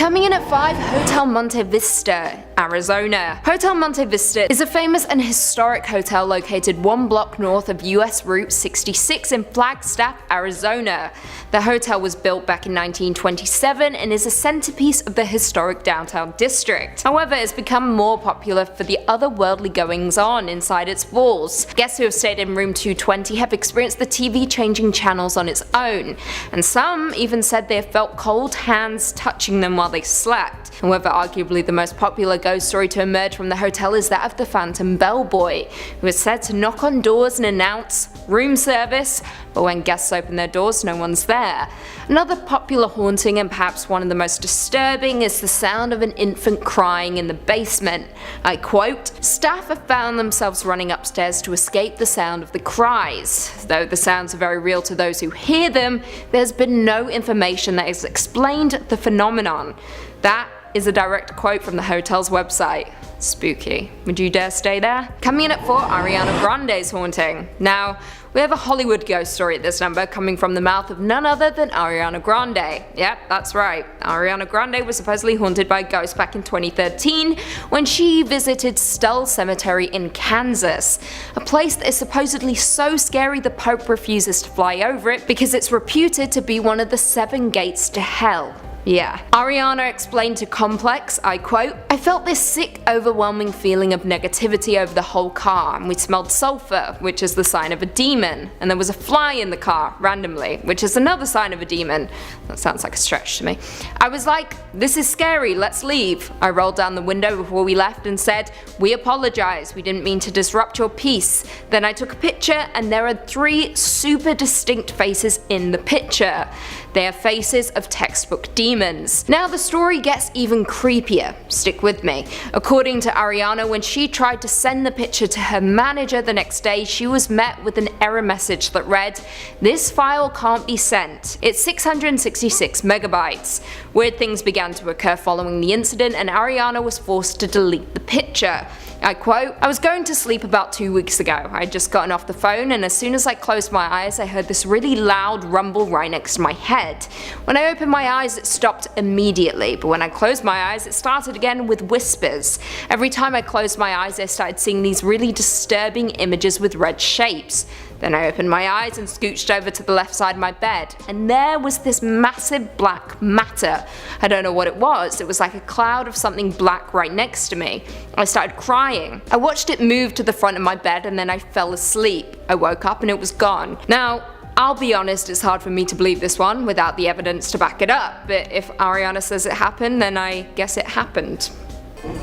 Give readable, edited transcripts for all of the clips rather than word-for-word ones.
Coming in at 5, Hotel Monte Vista, Arizona. Hotel Monte Vista is a famous and historic hotel located 1 block north of US Route 66 in Flagstaff, Arizona. The hotel was built back in 1927 and is a centerpiece of the historic downtown district. However, it's become more popular for the otherworldly goings-on inside its walls. Guests who have stayed in room 220 have experienced the TV changing channels on its own, and some even said they have felt cold hands touching them while they slept. However, arguably the most popular ghost story to emerge from the hotel is that of the phantom bellboy, who is said to knock on doors and announce room service, but when guests open their doors, no one's there. Another popular haunting, and perhaps one of the most disturbing, is the sound of an infant crying in the basement. I quote, "Staff have found themselves running upstairs to escape the sound of the cries. Though the sounds are very real to those who hear them, there's been no information that has explained the phenomenon." That is a direct quote from the hotel's website. Spooky. Would you dare stay there? Coming in at 4, Ariana Grande's haunting. Now, we have a Hollywood ghost story at this number coming from the mouth of none other than Ariana Grande. Yep, that's right. Ariana Grande was supposedly haunted by a ghost back in 2013 when she visited Stull Cemetery in Kansas, a place that is supposedly so scary the Pope refuses to fly over it because it's reputed to be one of the 7 gates to hell. Yeah. Ariana explained to Complex, I quote, "I felt this sick, overwhelming feeling of negativity over the whole car, and we smelled sulfur, which is the sign of a demon, and there was a fly in the car, randomly, which is another sign of a demon." That sounds like a stretch to me. "I was like, this is scary, let's leave." I rolled down the window before we left and said, "We apologize, we didn't mean to disrupt your peace." Then I took a picture, and there are 3 super distinct faces in the picture. They are faces of textbook demons. Now the story gets even creepier, stick with me. According to Ariana, when she tried to send the picture to her manager the next day, she was met with an error message that read, "This file can't be sent. It's 666 megabytes. Weird things began to occur following the incident, and Ariana was forced to delete the picture. I quote, "I was going to sleep about 2 weeks ago. I had just gotten off the phone, and as soon as I closed my eyes, I heard this really loud rumble right next to my head. When I opened my eyes, it stopped immediately, but when I closed my eyes, it started again with whispers. Every time I closed my eyes, I started seeing these really disturbing images with red shapes. Then I opened my eyes and scooched over to the left side of my bed, and there was this massive black matter. I don't know what it was. It was like a cloud of something black right next to me. I started crying. I watched it move to the front of my bed, and then I fell asleep. I woke up and it was gone." Now, I'll be honest, it's hard for me to believe this one without the evidence to back it up, but if Ariana says it happened, then I guess it happened.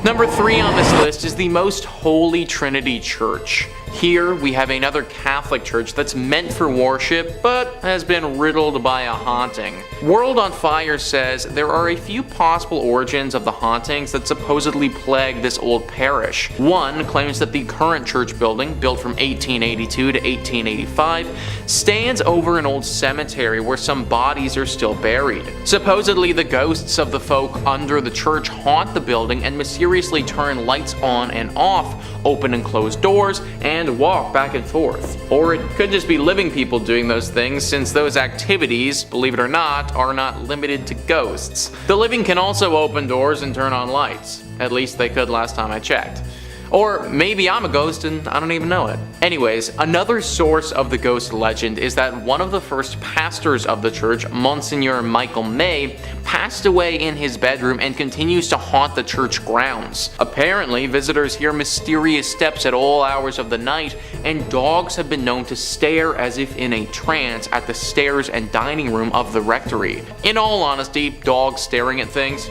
Number 3 on this list is the Most Holy Trinity Church. Here we have another Catholic church that's meant for worship, but has been riddled by a haunting. World on Fire says there are a few possible origins of the hauntings that supposedly plague this old parish. One claims that the current church building, built from 1882 to 1885, stands over an old cemetery where some bodies are still buried. Supposedly the ghosts of the folk under the church haunt the building and mysteriously turn lights on and off, open and close doors, and walk back and forth. Or it could just be living people doing those things, since those activities, believe it or not, are not limited to ghosts. The living can also open doors and turn on lights. At least they could last time I checked. Or maybe I'm a ghost and I don't even know it. Anyways, another source of the ghost legend is that one of the first pastors of the church, Monsignor Michael May, passed away in his bedroom and continues to haunt the church grounds. Apparently, visitors hear mysterious steps at all hours of the night, and dogs have been known to stare as if in a trance at the stairs and dining room of the rectory. In all honesty, dogs staring at things?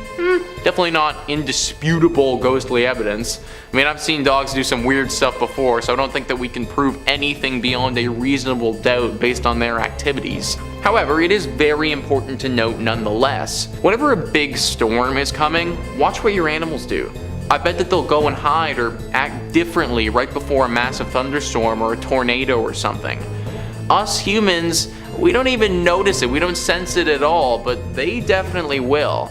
Definitely not indisputable ghostly evidence. I mean, I've seen dogs do some weird stuff before, so I don't think that we can prove anything beyond a reasonable doubt based on their activities. However, it is very important to note nonetheless, whenever a big storm is coming, watch what your animals do. I bet that they'll go and hide or act differently right before a massive thunderstorm or a tornado or something. Us humans, we don't even notice it, we don't sense it at all, but they definitely will.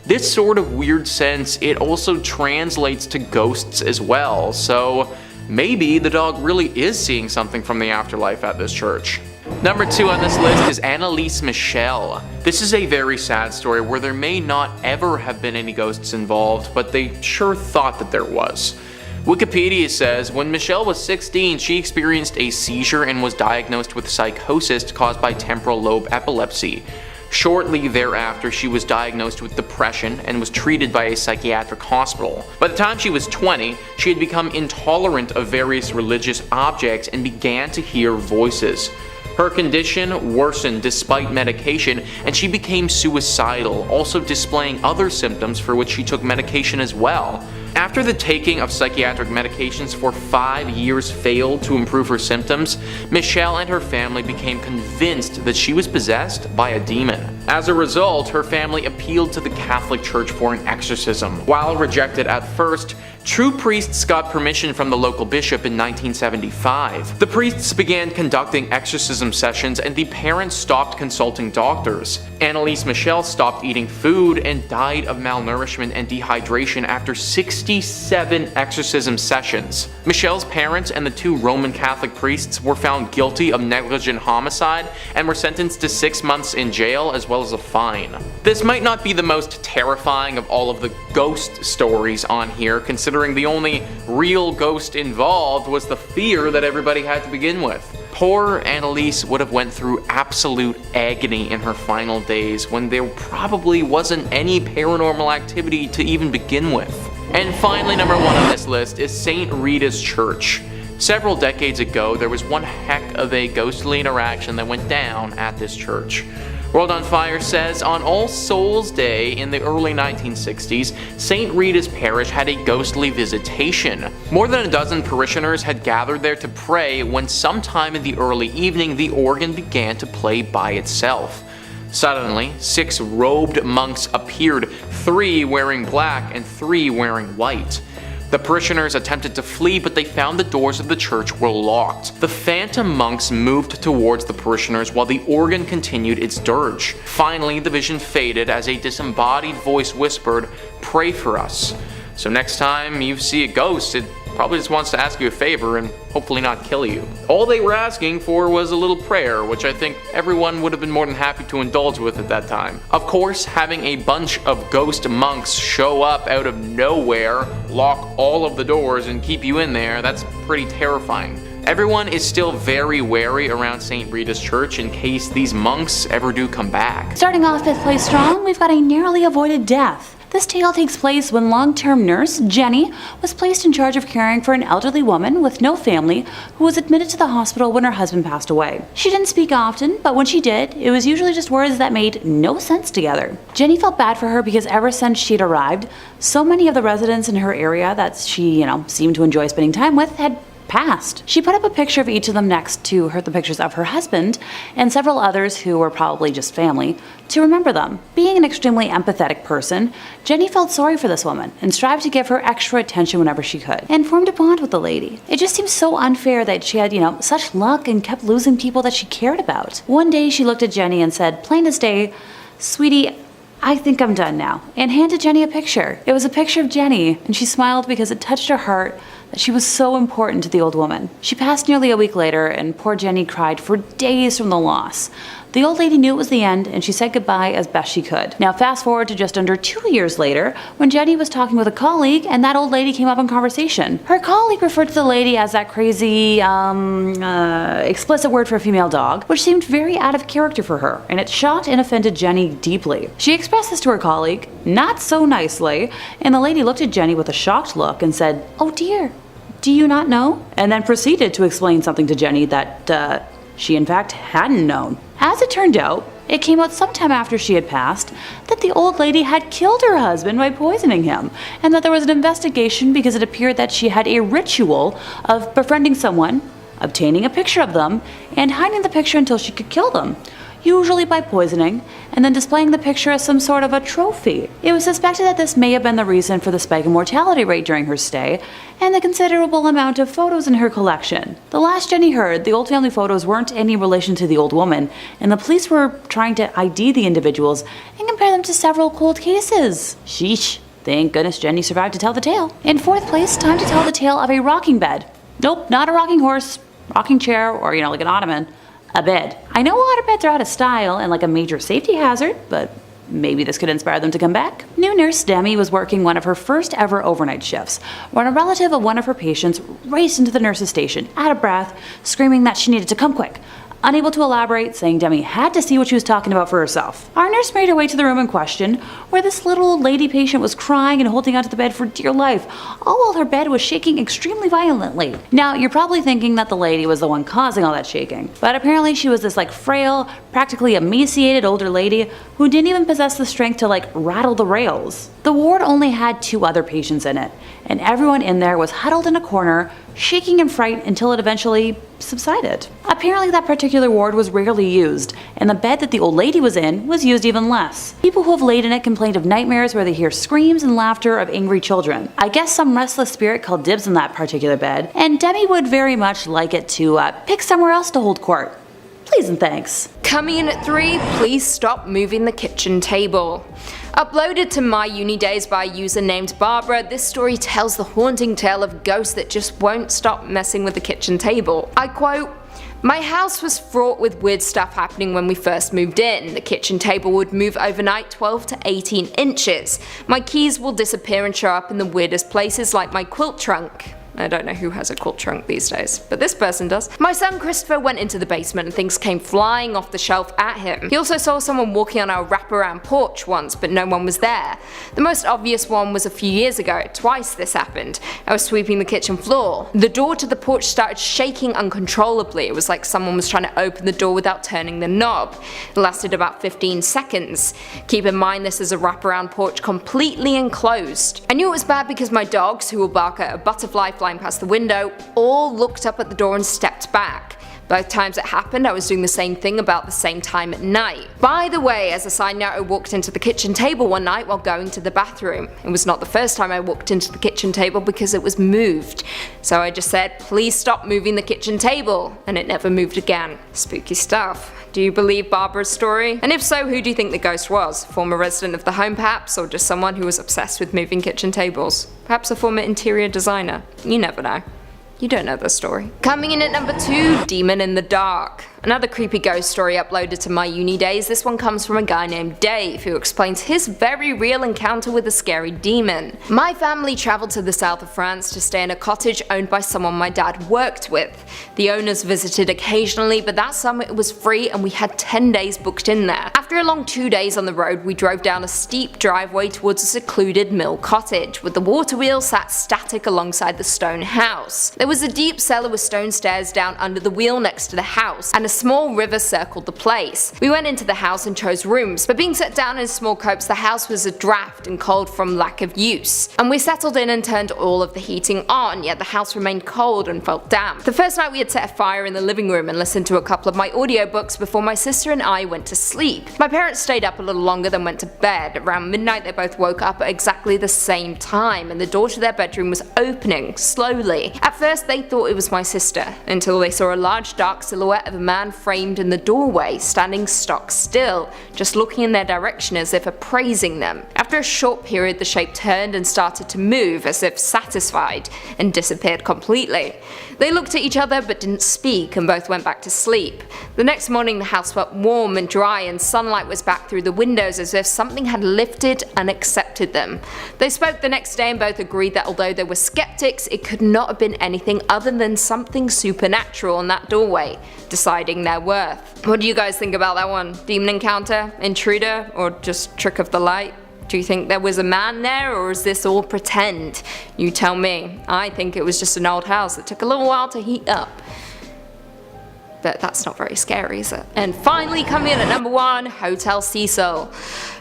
This sort of weird sense, it also translates to ghosts as well, so maybe the dog really is seeing something from the afterlife at this church. Number 2 on this list is Analise Michelle. This is a very sad story where there may not ever have been any ghosts involved, but they sure thought that there was. Wikipedia says, when Michelle was 16, she experienced a seizure and was diagnosed with psychosis caused by temporal lobe epilepsy. Shortly thereafter, she was diagnosed with depression and was treated by a psychiatric hospital. By the time she was 20, she had become intolerant of various religious objects and began to hear voices. Her condition worsened despite medication, and she became suicidal, also displaying other symptoms for which she took medication as well. After the taking of psychiatric medications for 5 years failed to improve her symptoms, Michelle and her family became convinced that she was possessed by a demon. As a result, her family appealed to the Catholic Church for an exorcism. While rejected at first, true priests got permission from the local bishop in 1975. The priests began conducting exorcism sessions, and the parents stopped consulting doctors. Analise Michelle stopped eating food and died of malnourishment and dehydration after 67 exorcism sessions. Michelle's parents and the 2 Roman Catholic priests were found guilty of negligent homicide and were sentenced to 6 months in jail as well as a fine. This might not be the most terrifying of all of the ghost stories on here, considering the only real ghost involved was the fear that everybody had to begin with. Poor Analise would have went through absolute agony in her final days when there probably wasn't any paranormal activity to even begin with. And finally, number 1 on this list is St. Rita's Church. Several decades ago, there was one heck of a ghostly interaction that went down at this church. World on Fire says, on All Souls Day in the early 1960s, St. Rita's Parish had a ghostly visitation. More than a dozen parishioners had gathered there to pray when sometime in the early evening the organ began to play by itself. Suddenly, 6 robed monks appeared, 3 wearing black and 3 wearing white. The parishioners attempted to flee, but they found the doors of the church were locked. The phantom monks moved towards the parishioners while the organ continued its dirge. Finally, the vision faded as a disembodied voice whispered, "Pray for us." So next time you see a ghost, it probably just wants to ask you a favor and hopefully not kill you. All they were asking for was a little prayer, which I think everyone would have been more than happy to indulge with at that time. Of course, having a bunch of ghost monks show up out of nowhere, lock all of the doors, and keep you in there, that's pretty terrifying. Everyone is still very wary around St. Rita's Church in case these monks ever do come back. Starting off 5th place strong, we've got a narrowly avoided death. This tale takes place when long-term nurse Jenny was placed in charge of caring for an elderly woman with no family who was admitted to the hospital when her husband passed away. She didn't speak often, but when she did, it was usually just words that made no sense together. Jenny felt bad for her because ever since she'd arrived, so many of the residents in her area that she, seemed to enjoy spending time with had passed. She put up a picture of each of them next to the pictures of her husband and several others who were probably just family to remember them. Being an extremely empathetic person, Jenny felt sorry for this woman and strived to give her extra attention whenever she could and formed a bond with the lady. It just seemed so unfair that she had, such luck and kept losing people that she cared about. One day she looked at Jenny and said, plain as day, "Sweetie, I think I'm done now," and handed Jenny a picture. It was a picture of Jenny, and she smiled because it touched her heart that she was so important to the old woman. She passed nearly a week later, and poor Jenny cried for days from the loss. The old lady knew it was the end, and she said goodbye as best she could. Now fast forward to just under 2 years later, when Jenny was talking with a colleague, and that old lady came up in conversation. Her colleague referred to the lady as that crazy, explicit word for a female dog, which seemed very out of character for her, and it shocked and offended Jenny deeply. She expressed this to her colleague, not so nicely, and the lady looked at Jenny with a shocked look and said, "Oh dear, do you not know?" And then proceeded to explain something to Jenny that, she in fact hadn't known. As it turned out, it came out sometime after she had passed that the old lady had killed her husband by poisoning him, and that there was an investigation because it appeared that she had a ritual of befriending someone, obtaining a picture of them, and hiding the picture until she could kill them, usually by poisoning, and then displaying the picture as some sort of a trophy. It was suspected that this may have been the reason for the spike in mortality rate during her stay, and the considerable amount of photos in her collection. The last Jenny heard, the old family photos weren't any relation to the old woman, and the police were trying to ID the individuals and compare them to several cold cases. Sheesh. Thank goodness Jenny survived to tell the tale. In 4th place, time to tell the tale of a rocking bed. Nope, not a rocking horse, rocking chair, or like an ottoman. A bed. I know a lot of beds are out of style and like a major safety hazard, but maybe this could inspire them to come back. New nurse Demi was working one of her first ever overnight shifts when a relative of one of her patients raced into the nurse's station, out of breath, screaming that she needed to come quick. Unable to elaborate, saying Demi had to see what she was talking about for herself. Our nurse made her way to the room in question, where this little old lady patient was crying and holding onto the bed for dear life, all while her bed was shaking extremely violently. Now, you're probably thinking that the lady was the one causing all that shaking, but apparently she was this frail, practically emaciated older lady who didn't even possess the strength to rattle the rails. The ward only had 2 other patients in it, and everyone in there was huddled in a corner, shaking in fright until it eventually subsided. Apparently that particular ward was rarely used, and the bed that the old lady was in was used even less. People who have laid in it complained of nightmares where they hear screams and laughter of angry children. I guess some restless spirit called dibs on that particular bed, and Demi would very much like it to pick somewhere else to hold court. Please and thanks. Coming in at 3, please stop moving the kitchen table. Uploaded to my uni days by a user named Barbara, this story tells the haunting tale of ghosts that just won't stop messing with the kitchen table. I quote, "My house was fraught with weird stuff happening when we first moved in. The kitchen table would move overnight 12 to 18 inches. My keys will disappear and show up in the weirdest places like my quilt trunk." I don't know who has a quilt trunk these days, but this person does. "My son Christopher went into the basement and things came flying off the shelf at him. He also saw someone walking on our wraparound porch once, but no one was there. The most obvious one was a few years ago. Twice this happened. I was sweeping the kitchen floor. The door to the porch started shaking uncontrollably. It was like someone was trying to open the door without turning the knob. It lasted about 15 seconds. Keep in mind this is a wraparound porch completely enclosed. I knew it was bad because my dogs, who will bark at a butterfly flying past the window, all looked up at the door and stepped back. Both times it happened, I was doing the same thing about the same time at night. By the way, as a side note, I walked into the kitchen table one night while going to the bathroom. It was not the first time I walked into the kitchen table because it was moved. So I just said, please stop moving the kitchen table, and it never moved again. Spooky stuff. Do you believe Barbara's story? And if so, who do you think the ghost was? Former resident of the home perhaps, or just someone who was obsessed with moving kitchen tables? Perhaps a former interior designer? You never know. You don't know the story. Coming in at number 2, Demon in the Dark. Another creepy ghost story uploaded to my uni days. This one comes from a guy named Dave, who explains his very real encounter with a scary demon. "My family travelled to the south of France to stay in a cottage owned by someone my dad worked with. The owners visited occasionally, but that summer it was free and we had 10 days booked in there. After a long 2 days on the road, we drove down a steep driveway towards a secluded mill cottage, with the water wheel sat static alongside the stone house. There was a deep cellar with stone stairs down under the wheel next to the house, and a small river circled the place. We went into the house and chose rooms, but being set down in small copes, the house was a draft and cold from lack of use. And we settled in and turned all of the heating on, yet the house remained cold and felt damp. The first night we had set a fire in the living room and listened to a couple of my audiobooks before my sister and I went to sleep. My parents stayed up a little longer than went to bed. Around midnight they both woke up at exactly the same time, and the door to their bedroom was opening slowly. At first they thought it was my sister, until they saw a large dark silhouette of a man framed in the doorway, standing stock still, just looking in their direction as if appraising them. After a short period the shape turned and started to move as if satisfied, and disappeared completely. They looked at each other but didn't speak, and both went back to sleep. The next morning the house felt warm and dry, and sunlight was back through the windows as if something had lifted and accepted them. They spoke the next day and both agreed that although they were skeptics, it could not have been anything other than something supernatural in that doorway, deciding their worth. What do you guys think about that one? Demon encounter? Intruder? Or just trick of the light? Do you think there was a man there, or is this all pretend? You tell me. I think it was just an old house that took a little while to heat up. But that's not very scary, is it? And finally, coming in at number 1, Hotel Cecil.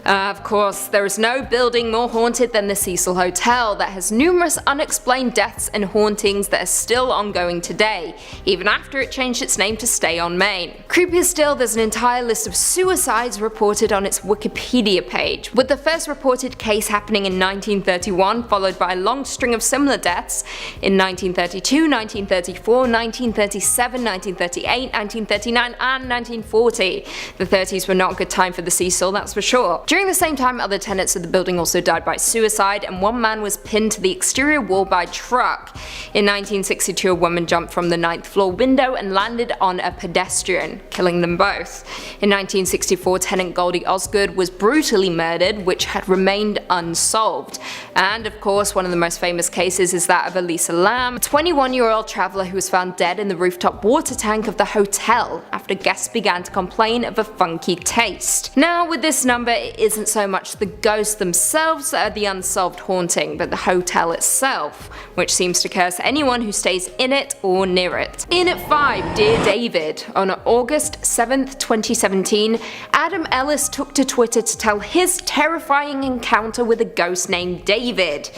Of course, there is no building more haunted than the Cecil Hotel that has numerous unexplained deaths and hauntings that are still ongoing today, even after it changed its name to Stay on Main. Creepier still, there's an entire list of suicides reported on its Wikipedia page, with the first reported case happening in 1931, followed by a long string of similar deaths in 1932, 1934, 1937, 1938, 1939, and 1940. The 30s were not a good time for the Cecil, that's for sure. During the same time, other tenants of the building also died by suicide, and one man was pinned to the exterior wall by a truck. In 1962, a woman jumped from the 9th floor window and landed on a pedestrian, killing them both. In 1964, tenant Goldie Osgood was brutally murdered, which had remained unsolved. And of course, one of the most famous cases is that of Elisa Lam, a 21-year-old traveller who was found dead in the rooftop water tank of the hotel after guests began to complain of a funky taste. Now, with this number, it isn't so much the ghosts themselves that are the unsolved haunting, but the hotel itself, which seems to curse anyone who stays in it or near it. In at 5, Dear David. On August 7th, 2017, Adam Ellis took to Twitter to tell his terrifying encounter with a ghost named David.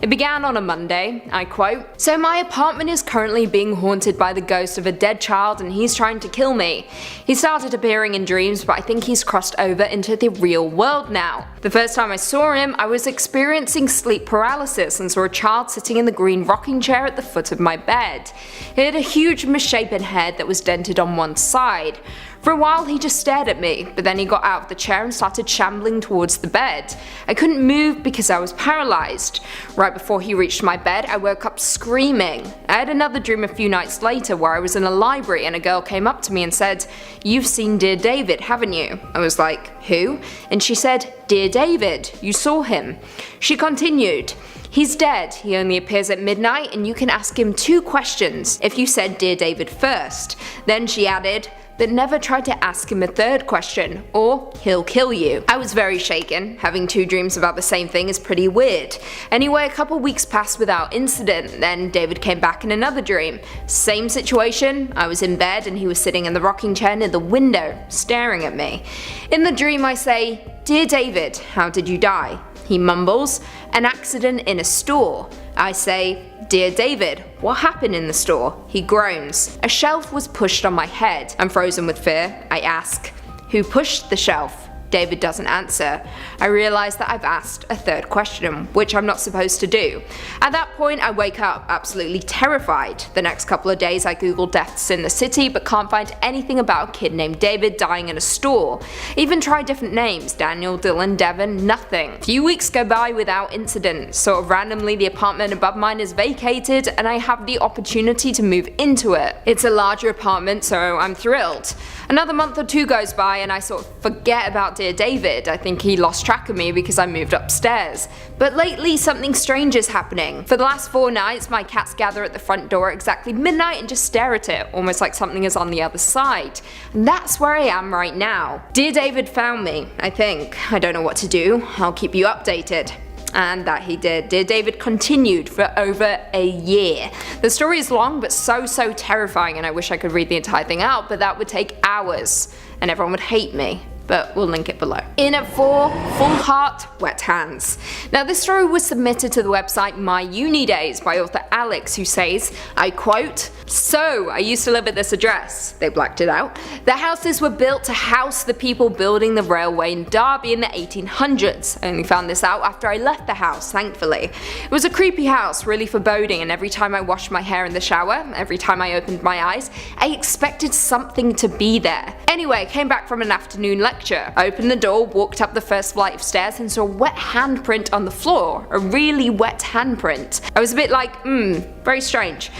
It began on a Monday, I quote, "So my apartment is currently being haunted by the ghost of a dead child and he's trying to kill me. He started appearing in dreams, but I think he's crossed over into the real world now. The first time I saw him, I was experiencing sleep paralysis and saw a child sitting in the green rocking chair at the foot of my bed. He had a huge misshapen head that was dented on one side. For a while he just stared at me, but then he got out of the chair and started shambling towards the bed. I couldn't move because I was paralysed. Right before he reached my bed, I woke up screaming. I had another dream a few nights later where I was in a library and a girl came up to me and said, 'You've seen Dear David, haven't you?' I was like, 'Who?' And she said, 'Dear David, you saw him.' She continued, 'He's dead, he only appears at midnight and you can ask him 2 questions if you said Dear David first.' Then she added, 'But never try to ask him a 3rd question, or he'll kill you.' I was very shaken. Having 2 dreams about the same thing is pretty weird. Anyway, a couple weeks passed without incident, then David came back in another dream. Same situation, I was in bed and he was sitting in the rocking chair near the window, staring at me. In the dream I say, 'Dear David, how did you die?' He mumbles, 'An accident in a store.' I say, 'Dear David, what happened in the store?' He groans. 'A shelf was pushed on my head.' I'm frozen with fear. I ask, 'Who pushed the shelf?' David doesn't answer. I realise that I've asked a 3rd question, which I'm not supposed to do. At that point I wake up absolutely terrified. The next couple of days I Google deaths in the city but can't find anything about a kid named David dying in a store. Even try different names, Daniel, Dylan, Devon, nothing. Few weeks go by without incident. Sort of randomly the apartment above mine is vacated and I have the opportunity to move into it. It's a larger apartment, so I'm thrilled. Another month or 2 goes by and I sort of forget about Dear David. I think he lost track of me because I moved upstairs. But lately something strange is happening. For the last 4 nights my cats gather at the front door at exactly midnight and just stare at it, almost like something is on the other side. And that's where I am right now. Dear David found me, I think. I don't know what to do. I'll keep you updated." And that he did. Dear David continued for over a year. The story is long but so terrifying and I wish I could read the entire thing out, but that would take hours and everyone would hate me. But we'll link it below. In at 4, Full Heart, Wet Hands. Now this story was submitted to the website My Uni Days by author Alex, who says, I quote, "So, I used to live at this address." They blacked it out. "The houses were built to house the people building the railway in Derby in the 1800s. I only found this out after I left the house, thankfully. It was a creepy house, really foreboding, and every time I washed my hair in the shower, every time I opened my eyes, I expected something to be there. Anyway, I came back from an afternoon lecture. I opened the door, walked up the first flight of stairs and saw a wet handprint on the floor, a really wet handprint. I was a bit like, very strange.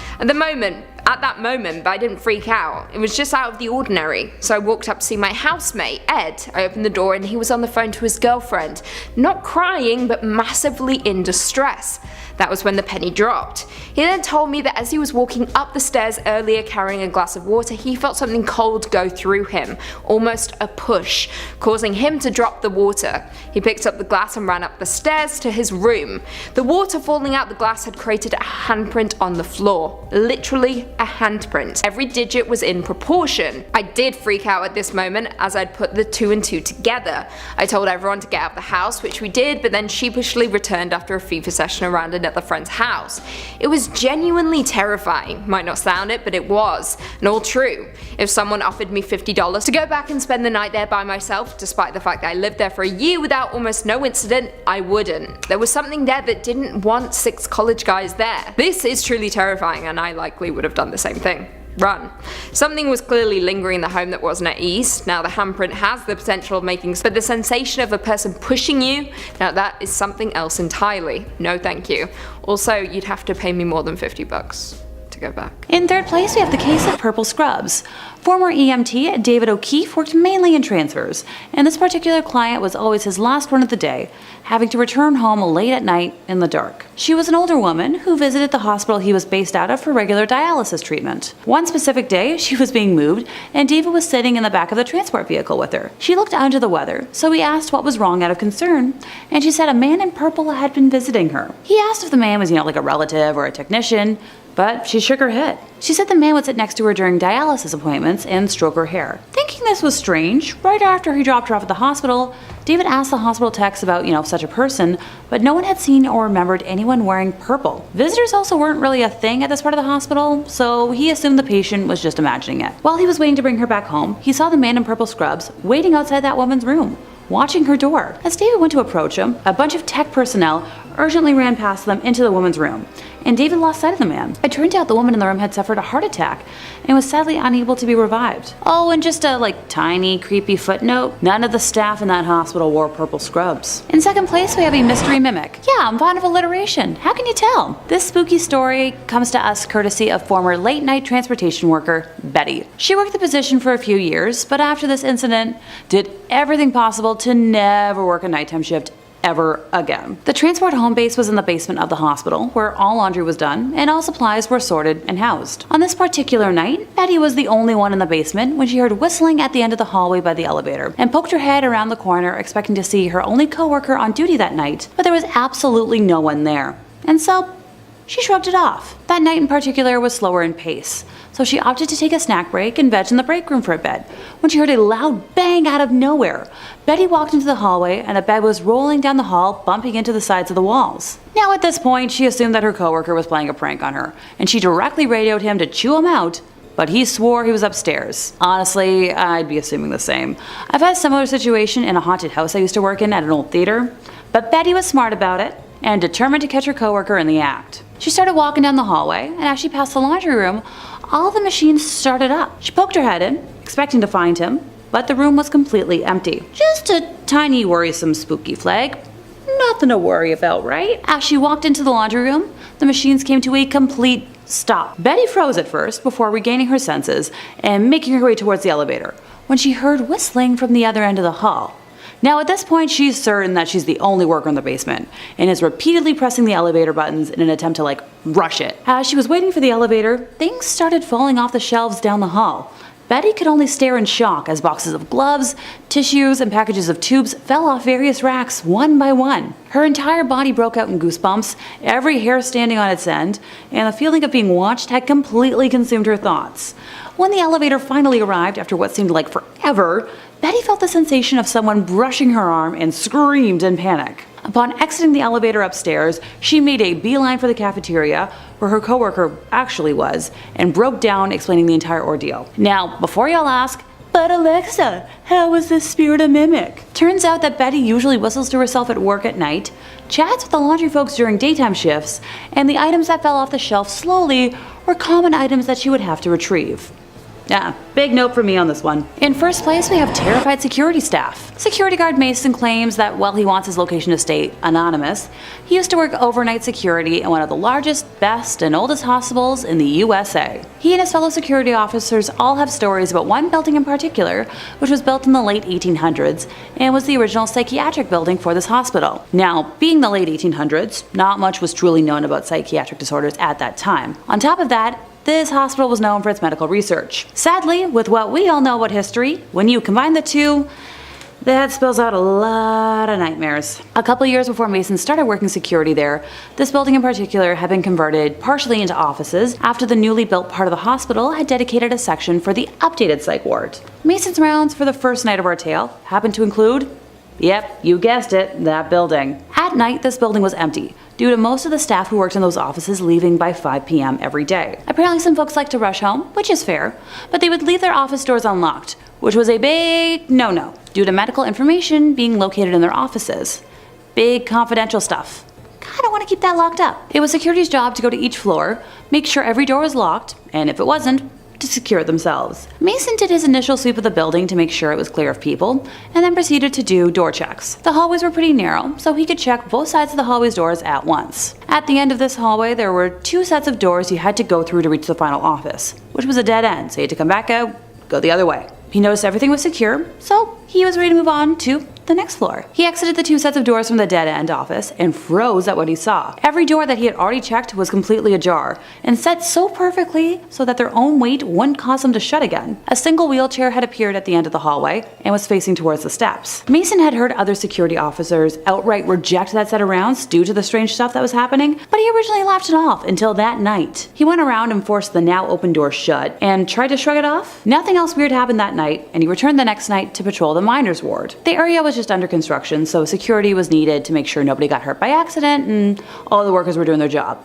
At that moment, but I didn't freak out. It was just out of the ordinary. So I walked up to see my housemate, Ed. I opened the door and he was on the phone to his girlfriend. Not crying, but massively in distress. That was when the penny dropped. He then told me that as he was walking up the stairs earlier carrying a glass of water, he felt something cold go through him, almost a push, causing him to drop the water. He picked up the glass and ran up the stairs to his room. The water falling out the glass had created a handprint on the floor. Literally a handprint. Every digit was in proportion. I did freak out at this moment as I'd put the 2 and 2 together. I told everyone to get out of the house, which we did, but then sheepishly returned after a FIFA session around another friend's house. It was genuinely terrifying. Might not sound it, but it was. And all true. If someone offered me $50 to go back and spend the night there by myself, despite the fact that I lived there for a year without almost no incident, I wouldn't. There was something there that didn't want 6 college guys there. This is truly terrifying and I likely would have done the same thing. run. Something was clearly lingering in the home that wasn't at ease. Now the handprint has the potential of making, but the sensation of a person pushing you, now that is something else entirely. No thank you. Also, you'd have to pay me more than $50 to go back. In third place, we have the case of purple scrubs. Former EMT David O'Keefe worked mainly in transfers, and this particular client was always his last one of the day, having to return home late at night in the dark. She was an older woman who visited the hospital he was based out of for regular dialysis treatment. One specific day, she was being moved, and David was sitting in the back of the transport vehicle with her. She looked under the weather, so he asked what was wrong out of concern, and she said a man in purple had been visiting her. He asked if the man was, like a relative or a technician, but she shook her head. She said the man would sit next to her during dialysis appointments and stroke her hair. Thinking this was strange, right after he dropped her off at the hospital, David asked the hospital techs about, such a person, but no one had seen or remembered anyone wearing purple. Visitors also weren't really a thing at this part of the hospital, so he assumed the patient was just imagining it. While he was waiting to bring her back home, he saw the man in purple scrubs waiting outside that woman's room, watching her door. As David went to approach him, a bunch of tech personnel urgently ran past them into the woman's room, and David lost sight of the man. It turned out the woman in the room had suffered a heart attack and was sadly unable to be revived. Oh, and just a tiny creepy footnote, none of the staff in that hospital wore purple scrubs. In second place, we have a mystery mimic. Yeah, I'm fond of alliteration. How can you tell? This spooky story comes to us courtesy of former late night transportation worker Betty. She worked the position for a few years, but after this incident, did everything possible to never work a nighttime shift ever again. The transport home base was in the basement of the hospital, where all laundry was done and all supplies were sorted and housed. On this particular night, Betty was the only one in the basement when she heard whistling at the end of the hallway by the elevator and poked her head around the corner expecting to see her only coworker on duty that night, but there was absolutely no one there. And so, she shrugged it off. That night in particular was slower in pace, so she opted to take a snack break and veg in the break room for a bed, when she heard a loud bang out of nowhere. Betty walked into the hallway and a bed was rolling down the hall, bumping into the sides of the walls. Now at this point, she assumed that her coworker was playing a prank on her, and she directly radioed him to chew him out, but he swore he was upstairs. Honestly, I'd be assuming the same. I've had a similar situation in a haunted house I used to work in at an old theater, but Betty was smart about it and determined to catch her coworker in the act. She started walking down the hallway, and as she passed the laundry room, all the machines started up. She poked her head in, expecting to find him, but the room was completely empty. Just a tiny worrisome spooky flag. Nothing to worry about, right? As she walked into the laundry room, the machines came to a complete stop. Betty froze at first before regaining her senses and making her way towards the elevator, when she heard whistling from the other end of the hall. Now at this point, she's certain that she's the only worker in the basement and is repeatedly pressing the elevator buttons in an attempt to rush it. As she was waiting for the elevator, things started falling off the shelves down the hall. Betty could only stare in shock as boxes of gloves, tissues, and packages of tubes fell off various racks one by one. Her entire body broke out in goosebumps, every hair standing on its end, and the feeling of being watched had completely consumed her thoughts. When the elevator finally arrived after what seemed like forever, Betty felt the sensation of someone brushing her arm and screamed in panic. Upon exiting the elevator upstairs, she made a beeline for the cafeteria, where her coworker actually was, and broke down explaining the entire ordeal. Now, before y'all ask, but Alexa, how was this spirit a mimic? Turns out that Betty usually whistles to herself at work at night, chats with the laundry folks during daytime shifts, and the items that fell off the shelf slowly were common items that she would have to retrieve. Yeah, big note for me on this one. In first place, we have terrified security staff. Security guard Mason claims that while he wants his location to stay anonymous, he used to work overnight security in one of the largest, best, and oldest hospitals in the USA. He and his fellow security officers all have stories about one building in particular, which was built in the late 1800s and was the original psychiatric building for this hospital. Now, being the late 1800s, not much was truly known about psychiatric disorders at that time. On top of that, this hospital was known for its medical research. Sadly, with what we all know about history, when you combine the two, that spells out a lot of nightmares. A couple years before Mason started working security there, this building in particular had been converted partially into offices after the newly built part of the hospital had dedicated a section for the updated psych ward. Mason's rounds for the first night of our tale happened to include, yep, you guessed it, that building. At night, this building was empty, due to most of the staff who worked in those offices leaving by 5 p.m. every day. Apparently some folks like to rush home, which is fair, but they would leave their office doors unlocked, which was a big no-no, due to medical information being located in their offices. Big confidential stuff. Kinda want to keep that locked up. It was security's job to go to each floor, make sure every door was locked, and if it wasn't, to secure it themselves. Mason did his initial sweep of the building to make sure it was clear of people, and then proceeded to do door checks. The hallways were pretty narrow, so he could check both sides of the hallway's doors at once. At the end of this hallway, there were 2 sets of doors you had to go through to reach the final office, which was a dead end, so you had to come back out, go the other way. He noticed everything was secure, so he was ready to move on to the next floor. He exited the 2 sets of doors from the dead-end office and froze at what he saw. Every door that he had already checked was completely ajar, and set so perfectly so that their own weight wouldn't cause them to shut again. A single wheelchair had appeared at the end of the hallway and was facing towards the steps. Mason had heard other security officers outright reject that set of rounds due to the strange stuff that was happening, but he originally laughed it off until that night. He went around and forced the now open door shut and tried to shrug it off. Nothing else weird happened that night, and he returned the next night to patrol the miners' ward. The area was just under construction, so security was needed to make sure nobody got hurt by accident and all the workers were doing their job.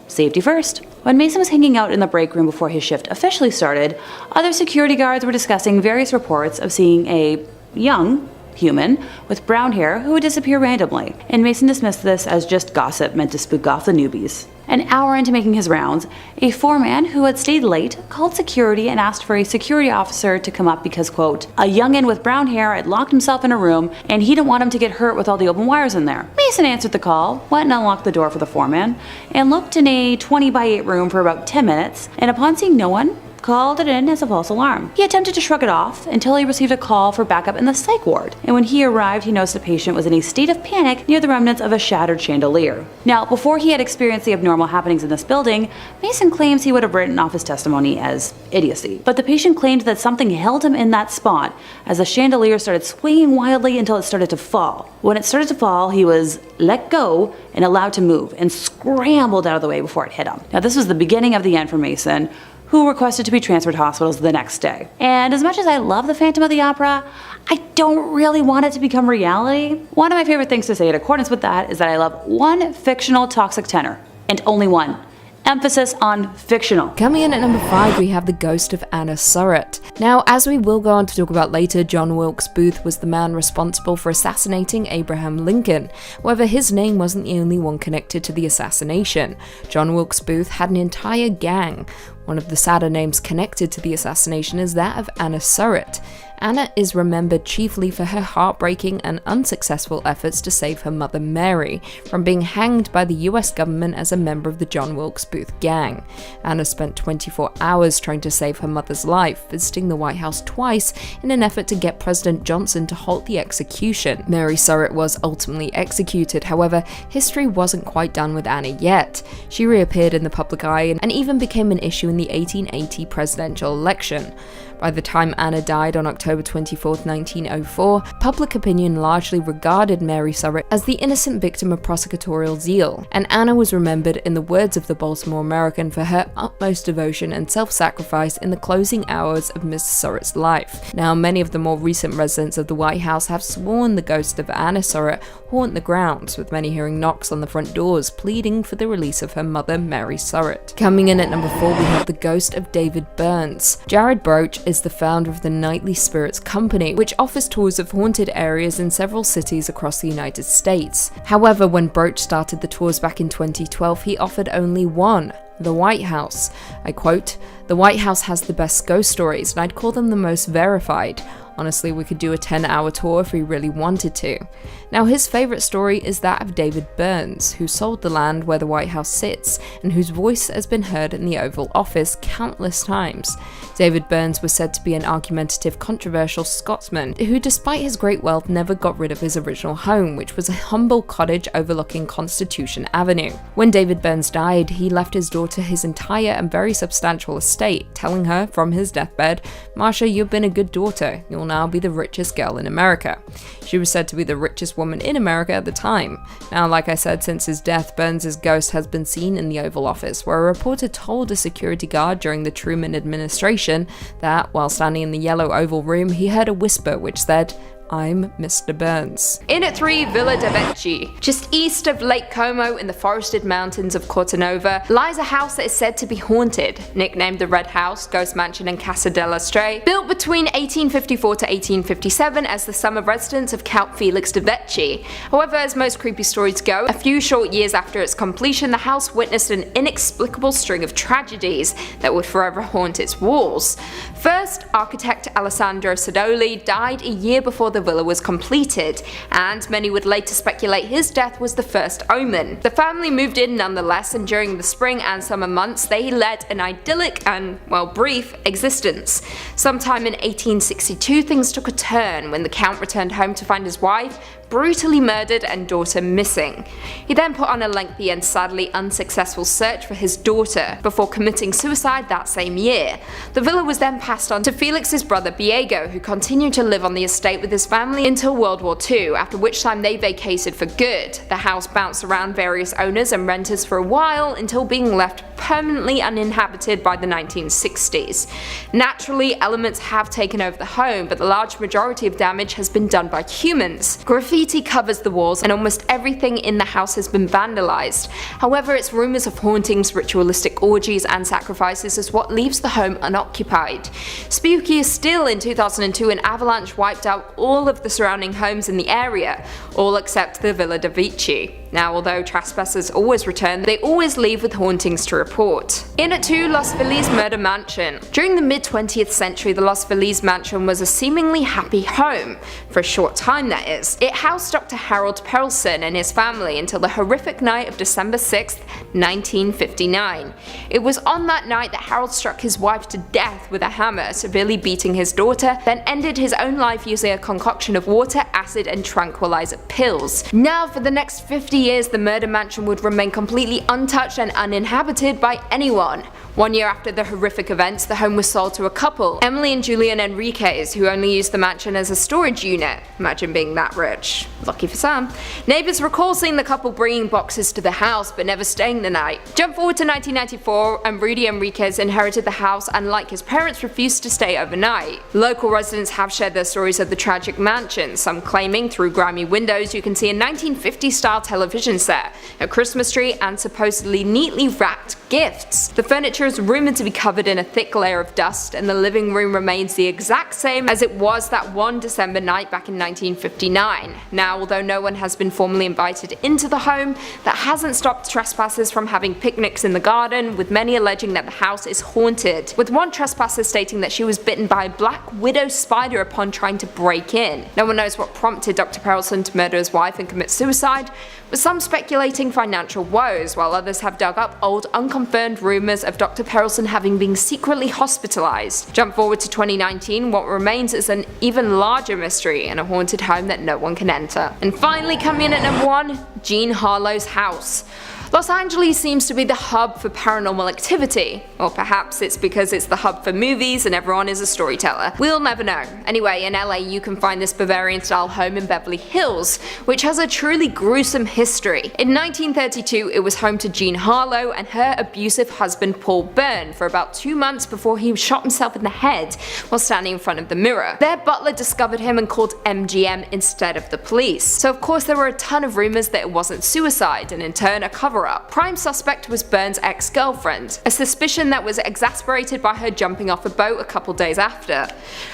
Safety first. When Mason was hanging out in the break room before his shift officially started, other security guards were discussing various reports of seeing a young human with brown hair who would disappear randomly, and Mason dismissed this as just gossip meant to spook off the newbies. An hour into making his rounds, a foreman who had stayed late called security and asked for a security officer to come up because, quote, a youngin' with brown hair had locked himself in a room and he didn't want him to get hurt with all the open wires in there. Mason answered the call, went and unlocked the door for the foreman, and looked in a 20x8 room for about 10 minutes, and upon seeing no one, called it in as a false alarm. He attempted to shrug it off until he received a call for backup in the psych ward, and when he arrived he noticed a patient was in a state of panic near the remnants of a shattered chandelier. Now, before he had experienced the abnormal happenings in this building, Mason claims he would have written off his testimony as idiocy, but the patient claimed that something held him in that spot as the chandelier started swaying wildly until it started to fall. When it started to fall, he was let go and allowed to move, and scrambled out of the way before it hit him. Now, this was the beginning of the end for Mason, who requested to be transferred to hospitals the next day. And as much as I love the Phantom of the Opera, I don't really want it to become reality. One of my favorite things to say in accordance with that is that I love one fictional toxic tenor, and only one. Emphasis on fictional. Coming in at number 5, we have the ghost of Anna Surratt. Now, as we will go on to talk about later, John Wilkes Booth was the man responsible for assassinating Abraham Lincoln. However, his name wasn't the only one connected to the assassination. John Wilkes Booth had an entire gang. One of the sadder names connected to the assassination is that of Anna Surratt. Anna is remembered chiefly for her heartbreaking and unsuccessful efforts to save her mother Mary from being hanged by the US government as a member of the John Wilkes Booth gang. Anna spent 24 hours trying to save her mother's life, visiting the White House twice in an effort to get President Johnson to halt the execution. Mary Surratt was ultimately executed, however, history wasn't quite done with Anna yet. She reappeared in the public eye and even became an issue in the 1880 presidential election. By the time Anna died on October 24, 1904, public opinion largely regarded Mary Surratt as the innocent victim of prosecutorial zeal, and Anna was remembered, in the words of the Baltimore American, for her utmost devotion and self-sacrifice in the closing hours of Mrs. Surratt's life. Now, many of the more recent residents of the White House have sworn the ghost of Anna Surratt haunt the grounds, with many hearing knocks on the front doors pleading for the release of her mother, Mary Surratt. Coming in at number 4, we have the ghost of David Burns. Jared Broach is the founder of the Nightly Spirits Company, which offers tours of haunted areas in several cities across the United States. However, when Broach started the tours back in 2012, he offered only one: the White House. I quote, "The White House has the best ghost stories, and I'd call them the most verified. Honestly, we could do a 10-hour tour if we really wanted to." Now, his favourite story is that of David Burns, who sold the land where the White House sits, and whose voice has been heard in the Oval Office countless times. David Burns was said to be an argumentative, controversial Scotsman, who despite his great wealth never got rid of his original home, which was a humble cottage overlooking Constitution Avenue. When David Burns died, he left his daughter his entire and very substantial estate, telling her from his deathbed, "Marcia, you've been a good daughter. You'll now be the richest girl in America." She was said to be the richest woman in America at the time. Now, like I said, since his death, Burns' ghost has been seen in the Oval Office, where a reporter told a security guard during the Truman administration that, while standing in the yellow Oval Room, he heard a whisper which said, I'm Mr. Burns. In at 3, Villa de Vecchi. Just east of Lake Como in the forested mountains of Cortanova lies a house that is said to be haunted, nicknamed the Red House, Ghost Mansion and Casa della Stray, built between 1854 to 1857 as the summer residence of Count Felix de Vecchi. However, as most creepy stories go, a few short years after its completion, the house witnessed an inexplicable string of tragedies that would forever haunt its walls. First, architect Alessandro Sodoli died a year before the villa was completed, and many would later speculate his death was the first omen. The family moved in nonetheless, and during the spring and summer months they led an idyllic and, well, brief existence. Sometime in 1862 things took a turn when the Count returned home to find his wife brutally murdered and daughter missing. He then put on a lengthy and sadly unsuccessful search for his daughter before committing suicide that same year. The villa was then passed on to Felix's brother Diego, who continued to live on the estate with his family until World War II, after which time they vacated for good. The house bounced around various owners and renters for a while until being left permanently uninhabited by the 1960s. Naturally, elements have taken over the home, but the large majority of damage has been done by humans. Graffiti covers the walls and almost everything in the house has been vandalized. However, its rumors of hauntings, ritualistic orgies and sacrifices is what leaves the home unoccupied. Spookier still, in 2002 an avalanche wiped out all of the surrounding homes in the area, all except the Villa de Vecchi. Now, although trespassers always return, they always leave with hauntings to report. In at 2, Los Feliz Murder Mansion. During the mid-20th century, the Los Feliz Mansion was a seemingly happy home, for a short time that is. It housed Dr. Harold Perelson and his family until the horrific night of December 6, 1959. It was on that night that Harold struck his wife to death with a hammer, severely beating his daughter, then ended his own life using a concoction of water, acid and tranquilizer pills. Now, for the next 50 years, the murder mansion would remain completely untouched and uninhabited by anyone. 1 year after the horrific events, the home was sold to a couple, Emily and Julian Enriquez, who only used the mansion as a storage unit. Imagine being that rich. Lucky for some. Neighbours recall seeing the couple bringing boxes to the house but never staying the night. Jump forward to 1994 and Rudy Enriquez inherited the house and, like his parents, refused to stay overnight. Local residents have shared their stories of the tragic mansion, some claiming through grimy windows you can see a 1950s style television set, a Christmas tree and supposedly neatly wrapped gifts. The furniture is rumoured to be covered in a thick layer of dust, and the living room remains the exact same as it was that one December night back in 1959. Now, although no one has been formally invited into the home, that hasn't stopped trespassers from having picnics in the garden, with many alleging that the house is haunted, with one trespasser stating that she was bitten by a black widow spider upon trying to break in. No one knows what prompted Dr. Perelson to murder his wife and commit suicide, with some speculating financial woes, while others have dug up old unconfirmed rumours of Dr. Perelson having been secretly hospitalised. Jump forward to 2019, what remains is an even larger mystery and a haunted home that no one can enter. And finally, coming in at number 1, Jean Harlow's house. Los Angeles seems to be the hub for paranormal activity, or perhaps it's because it's the hub for movies and everyone is a storyteller. We'll never know. Anyway, in LA you can find this Bavarian style home in Beverly Hills, which has a truly gruesome history. In 1932 it was home to Jean Harlow and her abusive husband Paul Byrne for about 2 months before he shot himself in the head while standing in front of the mirror. Their butler discovered him and called MGM instead of the police. So of course there were a ton of rumours that it wasn't suicide, and in turn a cover-up. Prime suspect was Byrne's ex-girlfriend, a suspicion that was exasperated by her jumping off a boat a couple days after.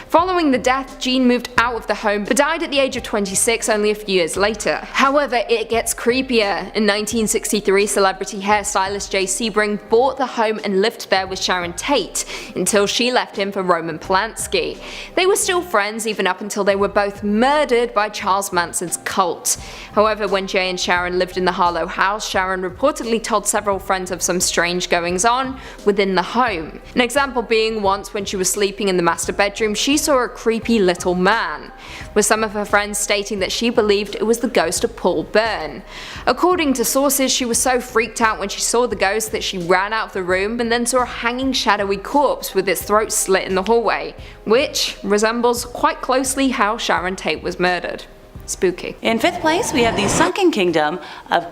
Following the death, Jean moved out of the home but died at the age of 26 only a few years later. However, it gets creepier. In 1963, celebrity hairstylist Jay Sebring bought the home and lived there with Sharon Tate until she left him for Roman Polanski. They were still friends even up until they were both murdered by Charles Manson's cult. However, when Jay and Sharon lived in the Harlow house, Sharon reportedly told several friends of some strange goings on within the home. An example being once when she was sleeping in the master bedroom, she saw a creepy little man, with some of her friends stating that she believed it was the ghost of Paul Byrne. According to sources, she was so freaked out when she saw the ghost that she ran out of the room and then saw a hanging shadowy corpse with its throat slit in the hallway, which resembles quite closely how Sharon Tate was murdered. Spooky. In 5th place, we have the sunken kingdom of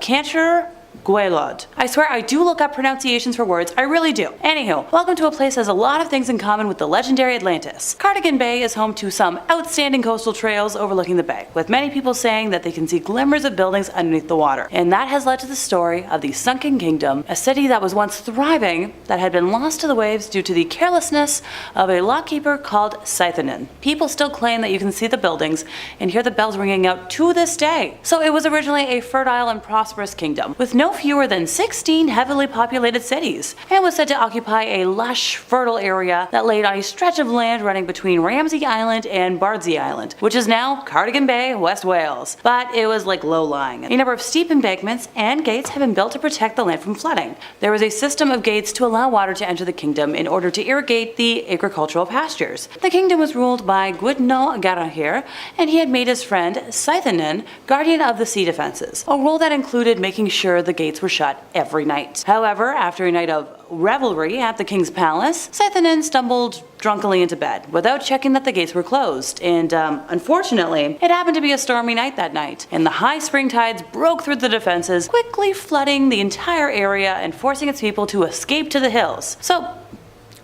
Guelod. I swear I do look up pronunciations for words, I really do. Anywho, welcome to a place that has a lot of things in common with the legendary Atlantis. Cardigan Bay is home to some outstanding coastal trails overlooking the bay, with many people saying that they can see glimmers of buildings underneath the water. And that has led to the story of the Sunken Kingdom, a city that was once thriving that had been lost to the waves due to the carelessness of a lockkeeper called Scythonen. People still claim that you can see the buildings and hear the bells ringing out to this day. So it was originally a fertile and prosperous kingdom, with no fewer than 16 heavily populated cities, and was said to occupy a lush, fertile area that laid on a stretch of land running between Ramsay Island and Bardsey Island, which is now Cardigan Bay, West Wales. But it was like low-lying. A number of steep embankments and gates have been built to protect the land from flooding. There was a system of gates to allow water to enter the kingdom in order to irrigate the agricultural pastures. The kingdom was ruled by Gwyddno Garahir, and he had made his friend Scythonen guardian of the sea defenses, a role that included making sure the gates were shut every night. However, after a night of revelry at the king's palace, Scythonen stumbled drunkenly into bed without checking that the gates were closed, and unfortunately, it happened to be a stormy night that night, and the high spring tides broke through the defenses, quickly flooding the entire area and forcing its people to escape to the hills. So,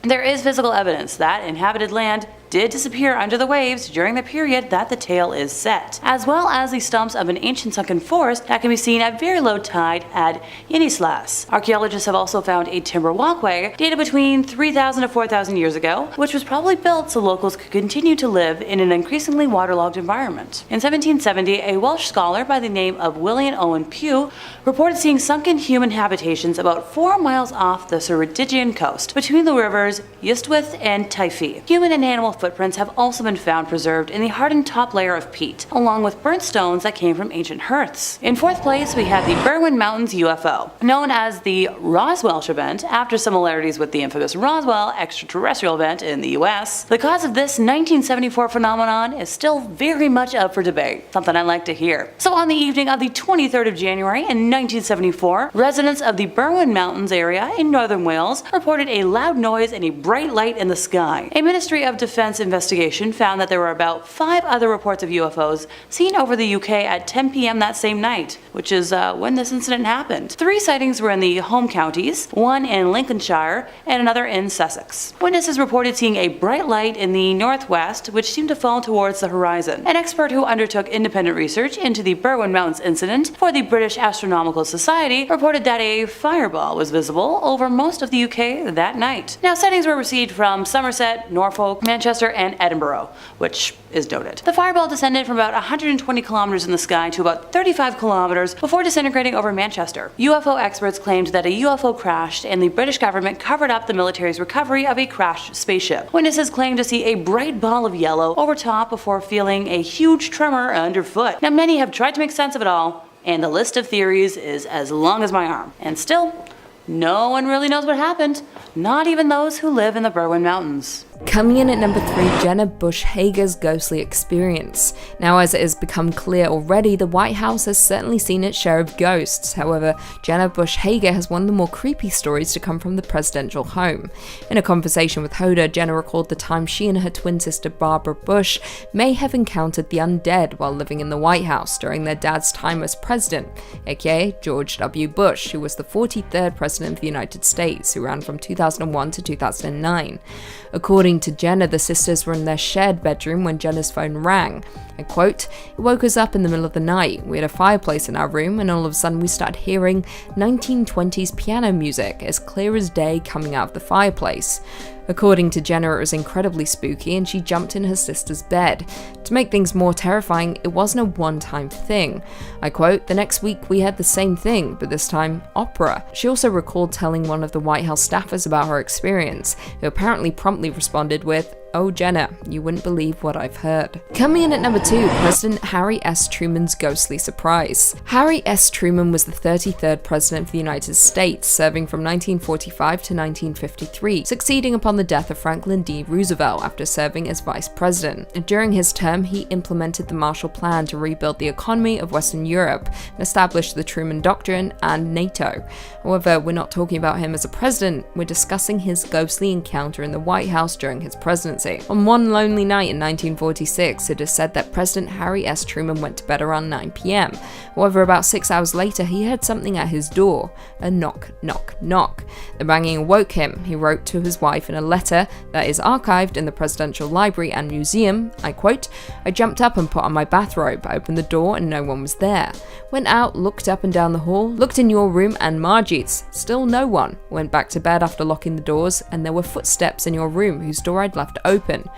there is physical evidence that inhabited land did disappear under the waves during the period that the tale is set, as well as the stumps of an ancient sunken forest that can be seen at very low tide at Yenislas. Archaeologists have also found a timber walkway dated between 3,000 to 4,000 years ago, which was probably built so locals could continue to live in an increasingly waterlogged environment. In 1770, a Welsh scholar by the name of William Owen Pugh reported seeing sunken human habitations about 4 miles off the Ceredigion coast, between the rivers Ystwyth and Typhi. Human and animal footprints have also been found preserved in the hardened top layer of peat, along with burnt stones that came from ancient hearths. In fourth place, we have the Berwin Mountains UFO, known as the Roswell event, after similarities with the infamous Roswell extraterrestrial event in the US. The cause of this 1974 phenomenon is still very much up for debate, something I like to hear. So on the evening of the 23rd of January in 1974, residents of the Berwin Mountains area in northern Wales reported a loud noise and a bright light in the sky. A Ministry of Defense investigation found that there were about 5 other reports of UFOs seen over the UK at 10 p.m. that same night, which is when this incident happened. 3 sightings were in the home counties, 1 in Lincolnshire and another in Sussex. Witnesses reported seeing a bright light in the northwest which seemed to fall towards the horizon. An expert who undertook independent research into the Berwin Mountains incident for the British Astronomical Society reported that a fireball was visible over most of the UK that night. Now, sightings were received from Somerset, Norfolk, Manchester, and Edinburgh, which is noted. The fireball descended from about 120 kilometers in the sky to about 35 kilometers before disintegrating over Manchester. UFO experts claimed that a UFO crashed and the British government covered up the military's recovery of a crashed spaceship. Witnesses claimed to see a bright ball of yellow over top before feeling a huge tremor underfoot. Now, many have tried to make sense of it all, and the list of theories is as long as my arm. And still, no one really knows what happened, not even those who live in the Berwin Mountains. Coming in at number 3, Jenna Bush Hager's ghostly experience. Now, as it has become clear already, the White House has certainly seen its share of ghosts. However, Jenna Bush Hager has one of the more creepy stories to come from the presidential home. In a conversation with Hoda, Jenna recalled the time she and her twin sister Barbara Bush may have encountered the undead while living in the White House during their dad's time as president, aka George W. Bush, who was the 43rd president of the United States, who ran from 2001 to 2009. According to Jenna, the sisters were in their shared bedroom when Jenna's phone rang. I quote, "It woke us up in the middle of the night. We had a fireplace in our room, and all of a sudden we started hearing 1920s piano music as clear as day coming out of the fireplace." According to Jenna, it was incredibly spooky and she jumped in her sister's bed. To make things more terrifying, it wasn't a one-time thing. I quote, "The next week we had the same thing, but this time opera." She also recalled telling one of the White House staffers about her experience, who apparently promptly responded with, "Oh, Jenna, you wouldn't believe what I've heard." Coming in at number 2, President Harry S. Truman's ghostly surprise. Harry S. Truman was the 33rd President of the United States, serving from 1945 to 1953, succeeding upon the death of Franklin D. Roosevelt after serving as Vice President. During his term, he implemented the Marshall Plan to rebuild the economy of Western Europe and established the Truman Doctrine and NATO. However, we're not talking about him as a president, we're discussing his ghostly encounter in the White House during his presidency. Monte. On one lonely night in 1946, it is said that President Harry S. Truman went to bed around 9 p.m. However, about 6 hours later, he heard something at his door. A knock, knock, knock. The banging awoke him. He wrote to his wife in a letter that is archived in the Presidential Library and Museum, I quote, "I jumped up and put on my bathrobe. I opened the door and no one was there. Went out, looked up and down the hall, looked in your room and Margie's. Still no one. Went back to bed after locking the doors and there were footsteps in your room whose door I'd left open.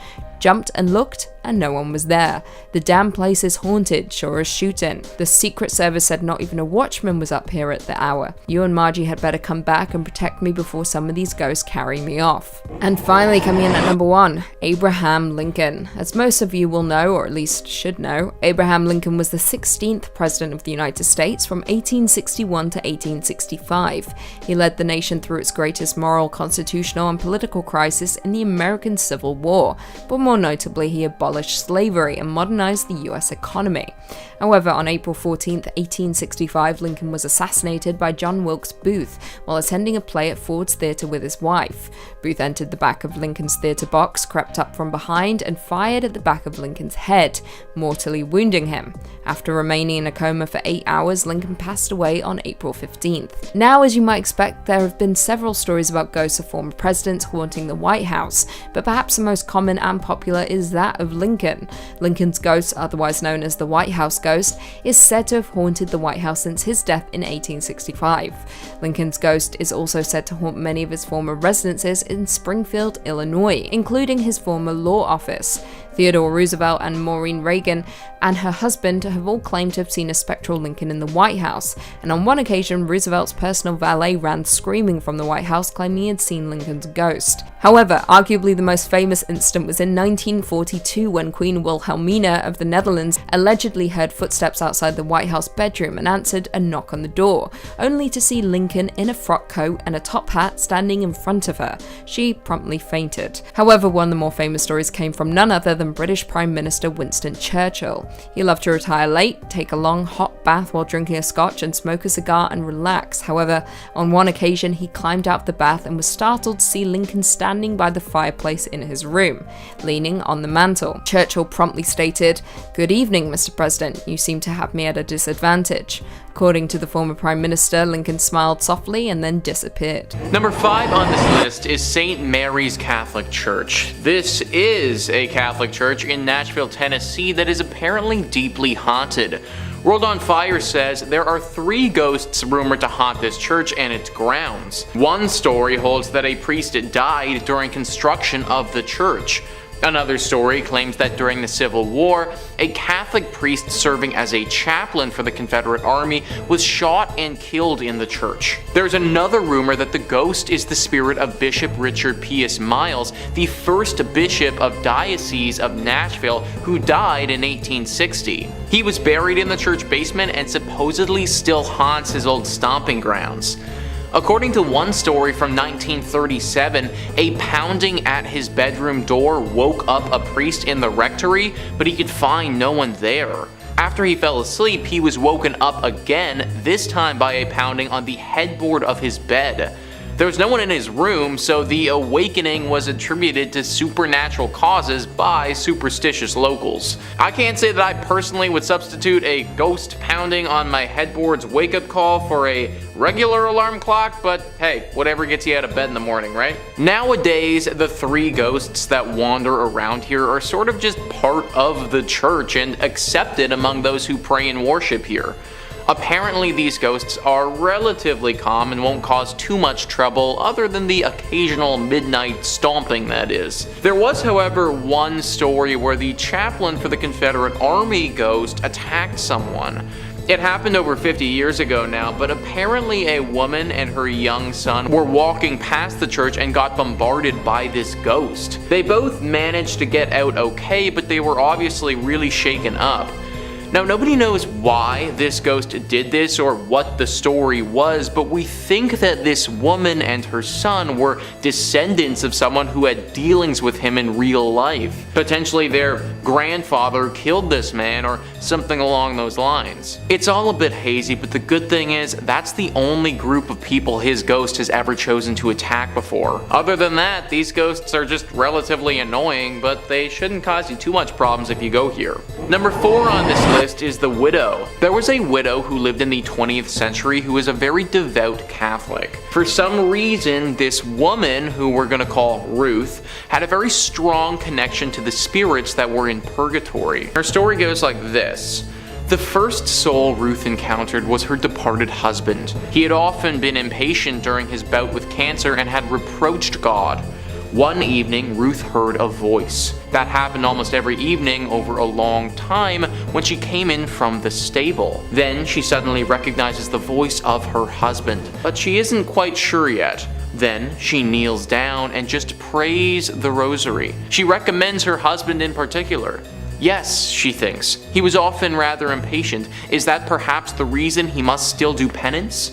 Jumped and looked, and no one was there. The damn place is haunted, sure as shooting. The Secret Service said not even a watchman was up here at the hour. You and Margie had better come back and protect me before some of these ghosts carry me off." And finally, coming in at number 1, Abraham Lincoln. As most of you will know, or at least should know, Abraham Lincoln was the 16th President of the United States from 1861 to 1865. He led the nation through its greatest moral, constitutional, and political crisis in the American Civil War, but more notably, he abolished slavery and modernized the US economy. However, on April 14, 1865, Lincoln was assassinated by John Wilkes Booth while attending a play at Ford's Theatre with his wife. Booth entered the back of Lincoln's theatre box, crept up from behind, and fired at the back of Lincoln's head, mortally wounding him. After remaining in a coma for 8 hours, Lincoln passed away on April 15th. Now, as you might expect, there have been several stories about ghosts of former presidents haunting the White House, but perhaps the most common and popular is that of Lincoln. Lincoln's ghost, otherwise known as the White House ghost, is said to have haunted the White House since his death in 1865. Lincoln's ghost is also said to haunt many of his former residences in Springfield, Illinois, including his former law office. Theodore Roosevelt and Maureen Reagan and her husband have all claimed to have seen a spectral Lincoln in the White House, and on one occasion, Roosevelt's personal valet ran screaming from the White House claiming he had seen Lincoln's ghost. However, arguably the most famous incident was in 1942 when Queen Wilhelmina of the Netherlands allegedly heard footsteps outside the White House bedroom and answered a knock on the door, only to see Lincoln in a frock coat and a top hat standing in front of her. She promptly fainted. However, one of the more famous stories came from none other than British Prime Minister Winston Churchill. He loved to retire late, take a long hot bath while drinking a scotch and smoke a cigar and relax. However, on one occasion he climbed out of the bath and was startled to see Lincoln standing by the fireplace in his room, leaning on the mantel. Churchill promptly stated, "Good evening, Mr. President, you seem to have me at a disadvantage." According to the former Prime Minister, Lincoln smiled softly and then disappeared. Number 5 on this list is St. Mary's Catholic Church. This is a Catholic church in Nashville, Tennessee that is apparently deeply haunted. World on Fire says there are 3 ghosts rumored to haunt this church and its grounds. One story holds that a priest died during construction of the church. Another story claims that during the Civil War, a Catholic priest serving as a chaplain for the Confederate Army was shot and killed in the church. There's another rumor that the ghost is the spirit of Bishop Richard P.S. Miles, the first bishop of Diocese of Nashville, who died in 1860. He was buried in the church basement and supposedly still haunts his old stomping grounds. According to one story from 1937, a pounding at his bedroom door woke up a priest in the rectory, but he could find no one there. After he fell asleep, he was woken up again, this time by a pounding on the headboard of his bed. There was no one in his room, so the awakening was attributed to supernatural causes by superstitious locals. I can't say that I personally would substitute a ghost pounding on my headboard's wake-up call for a regular alarm clock, but hey, whatever gets you out of bed in the morning, right? Nowadays, the 3 ghosts that wander around here are sort of just part of the church and accepted among those who pray and worship here. Apparently these ghosts are relatively calm and won't cause too much trouble other than the occasional midnight stomping, that is. There was, however, one story where the chaplain for the Confederate Army ghost attacked someone. It happened over 50 years ago now, but apparently a woman and her young son were walking past the church and got bombarded by this ghost. They both managed to get out okay, but they were obviously really shaken up. Now, nobody knows why this ghost did this or what the story was, but we think that this woman and her son were descendants of someone who had dealings with him in real life. Potentially their grandfather killed this man or something along those lines. It's all a bit hazy, but the good thing is that's the only group of people his ghost has ever chosen to attack before. Other than that, these ghosts are just relatively annoying, but they shouldn't cause you too much problems if you go here. Number 4 on this list is the widow. There was a widow who lived in the 20th century who was a very devout Catholic. For some reason, this woman, who we're gonna call Ruth, had a very strong connection to the spirits that were in purgatory. Her story goes like this. The first soul Ruth encountered was her departed husband. He had often been impatient during his bout with cancer and had reproached God. One evening, Ruth heard a voice. That happened almost every evening over a long time when she came in from the stable. Then she suddenly recognizes the voice of her husband, but she isn't quite sure yet. Then she kneels down and just prays the rosary. She recommends her husband in particular. Yes, she thinks, he was often rather impatient. Is that perhaps the reason he must still do penance?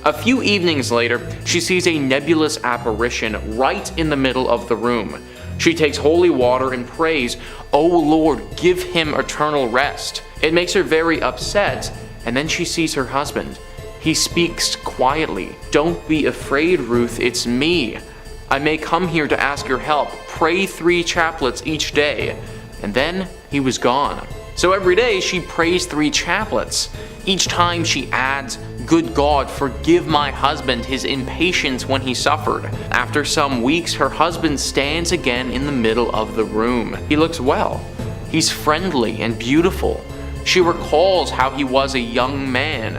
A few evenings later, she sees a nebulous apparition right in the middle of the room. She takes holy water and prays, "Oh Lord, give him eternal rest." It makes her very upset, and then she sees her husband. He speaks quietly. "Don't be afraid, Ruth, it's me. I may come here to ask your help. Pray 3 chaplets each day." And then he was gone. So every day she prays 3 chaplets. Each time she adds, "Good God, forgive my husband his impatience when he suffered." After some weeks, her husband stands again in the middle of the room. He looks well. He's friendly and beautiful. She recalls how he was a young man.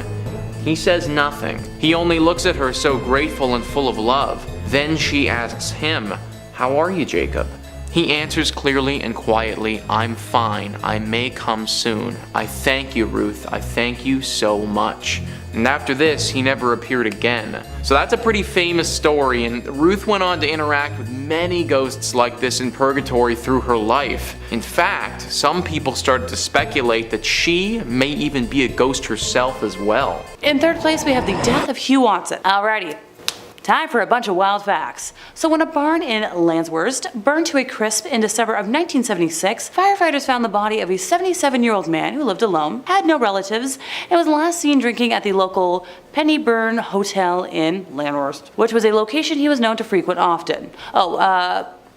He says nothing. He only looks at her so grateful and full of love. Then she asks him, "How are you, Jacob?" He answers clearly and quietly, "I'm fine. I may come soon. I thank you, Ruth. I thank you so much." And after this, he never appeared again. So that's a pretty famous story, and Ruth went on to interact with many ghosts like this in purgatory through her life. In fact, some people started to speculate that she may even be a ghost herself as well. In 3rd place, we have the death of Hugh Watson. Alrighty. Time for a bunch of wild facts. So when a barn in Landsworst burned to a crisp in December of 1976, firefighters found the body of a 77-year-old man who lived alone, had no relatives, and was last seen drinking at the local Pennyburn Hotel in Landsworst, which was a location he was known to frequent often.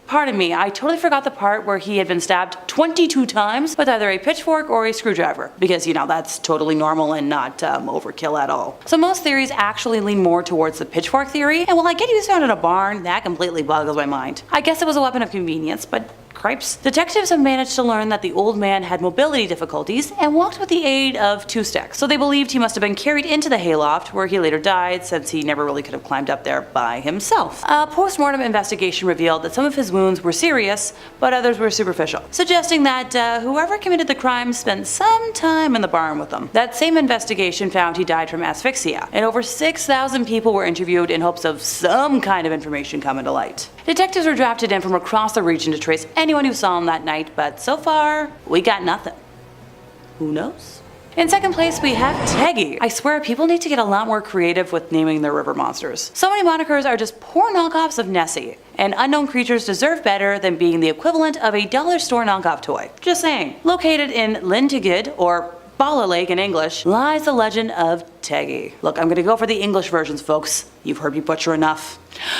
Pardon me, I totally forgot the part where he had been stabbed 22 times with either a pitchfork or a screwdriver, because, that's totally normal and not overkill at all. So most theories actually lean more towards the pitchfork theory, and while I get he was found in a barn, that completely boggles my mind. I guess it was a weapon of convenience, but cripes. Detectives have managed to learn that the old man had mobility difficulties and walked with the aid of 2 sticks, so they believed he must have been carried into the hayloft, where he later died since he never really could have climbed up there by himself. A post-mortem investigation revealed that some of his wounds were serious, but others were superficial, suggesting that whoever committed the crime spent some time in the barn with them. That same investigation found he died from asphyxia, and over 6,000 people were interviewed in hopes of some kind of information coming to light. Detectives were drafted in from across the region to trace anyone who saw him that night, but so far, we got nothing. Who knows? In 2nd place, we have Teggy. I swear, people need to get a lot more creative with naming their river monsters. So many monikers are just poor knockoffs of Nessie, and unknown creatures deserve better than being the equivalent of a dollar store knockoff toy. Just saying. Located in Lintigid, or Bala Lake in English, lies the legend of Teggy. Look, I'm gonna go for the English versions, folks. You've heard me butcher enough.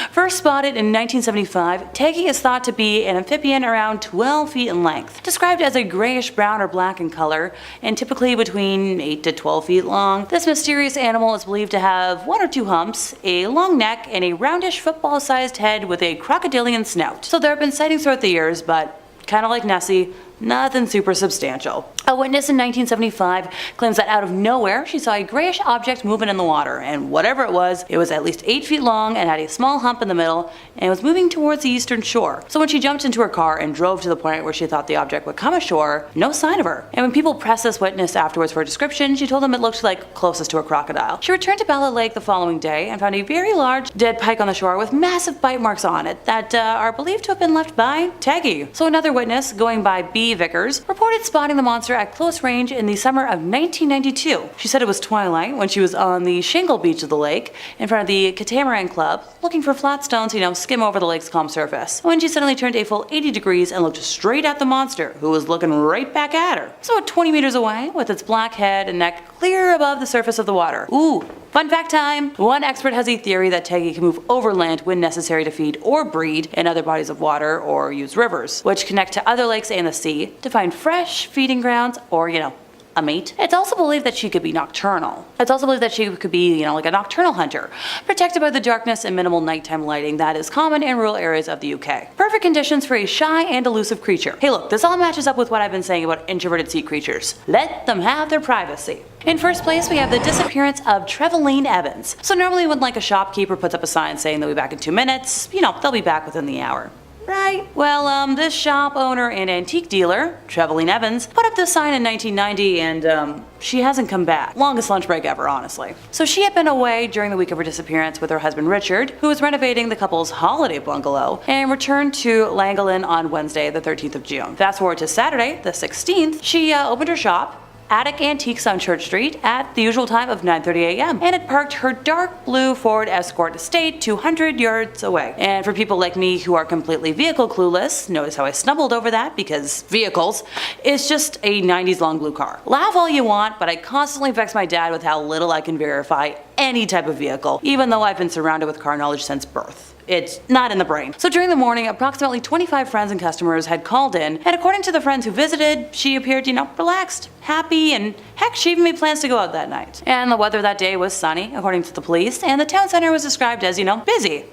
First spotted in 1975, Teggy is thought to be an amphibian around 12 feet in length, described as a grayish brown or black in color, and typically between 8 to 12 feet long. This mysterious animal is believed to have 1 or 2 humps, a long neck, and a roundish football-sized head with a crocodilian snout. So there have been sightings throughout the years, but kind of like Nessie, nothing super substantial. A witness in 1975 claims that out of nowhere she saw a grayish object moving in the water, and whatever it was at least 8 feet long and had a small hump in the middle, and was moving towards the eastern shore. So when she jumped into her car and drove to the point where she thought the object would come ashore, no sign of her. And when people pressed this witness afterwards for a description, she told them it looked like closest to a crocodile. She returned to Bala Lake the following day and found a very large dead pike on the shore with massive bite marks on it that are believed to have been left by Teggy. So another witness, going by B B. Vickers, reported spotting the monster at close range in the summer of 1992. She said it was twilight when she was on the shingle beach of the lake in front of the Catamaran Club, looking for flat stones to skim over the lake's calm surface, when she suddenly turned a full 80 degrees and looked straight at the monster, who was looking right back at her. So at 20 meters away, with its black head and neck clear above the surface of the water. Ooh, fun fact time! One expert has a theory that Teggy can move over land when necessary to feed or breed in other bodies of water or use rivers, which connect to other lakes and the sea to find fresh feeding grounds or, a mate. It's also believed that she could be nocturnal. It's also believed that she could be, like a nocturnal hunter, protected by the darkness and minimal nighttime lighting that is common in rural areas of the UK. Perfect conditions for a shy and elusive creature. Hey look, this all matches up with what I've been saying about introverted sea creatures. Let them have their privacy. In first place, we have the disappearance of Thelma Evans. So normally when a shopkeeper puts up a sign saying they'll be back in 2 minutes, they'll be back within the hour. Right? Well, this shop owner and antique dealer, Thelma Evans, put up this sign in 1990 and, she hasn't come back. Longest lunch break ever, honestly. So she had been away during the week of her disappearance with her husband Richard, who was renovating the couple's holiday bungalow, and returned to Llangollen on Wednesday, the 13th of June. Fast forward to Saturday, the 16th, she opened her shop, Attic Antiques on Church Street, at the usual time of 9:30 a.m. and had parked her dark blue Ford Escort Estate 200 yards away. And for people like me who are completely vehicle clueless, notice how I stumbled over that because vehicles is just a 90s long blue car. Laugh all you want, but I constantly vex my dad with how little I can verify any type of vehicle, even though I've been surrounded with car knowledge since birth. It's not in the brain. So during the morning, approximately 25 friends and customers had called in, and according to the friends who visited, she appeared, relaxed, happy, and heck, she even made plans to go out that night. And the weather that day was sunny, according to the police, and the town center was described as, busy.